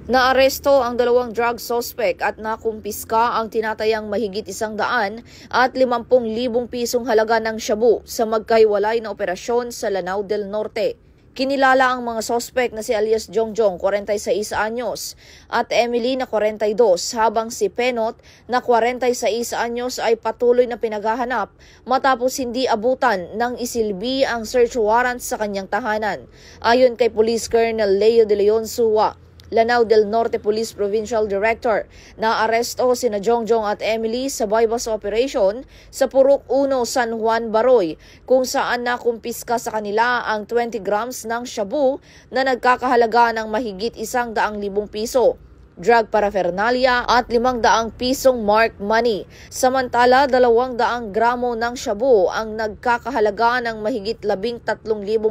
Naaresto ang 2 drug suspect at nakumpiska ang tinatayang mahigit 100 at 50,000 pisong halaga ng shabu sa magkahiwalay na operasyon sa Lanao del Norte. Kinilala ang mga suspect na si alias Jongjong, 46 anyos, at Emily na 42, habang si Penot na 46 anyos ay patuloy na pinaghahanap matapos hindi abutan ng isilbi ang search warrant sa kanyang tahanan. Ayon kay Police Colonel Leo de Leon Suwa, Lanao del Norte Police Provincial Director, naaresto sina Jongjong at Emily sa bypass operation sa Purok 1, San Juan, Baroy, kung saan nakumpiska sa kanila ang 20 grams ng shabu na nagkakahalaga ng mahigit 100,000 piso, drug paraphernalia at 500 pisong marked money. Samantala, 200 gramo ng shabu ang nagkakahalaga ng mahigit 13,000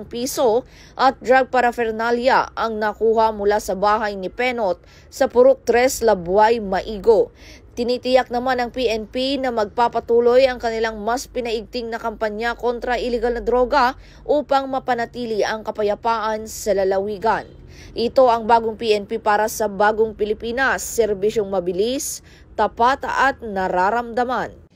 piso at drug paraphernalia ang nakuha mula sa bahay ni Penot sa Purok 3, Labuay, Maigo. Tinitiyak naman ng PNP na magpapatuloy ang kanilang mas pinaigting na kampanya kontra iligal na droga upang mapanatili ang kapayapaan sa lalawigan. Ito ang bagong PNP para sa bagong Pilipinas, serbisyong mabilis, tapat at nararamdaman.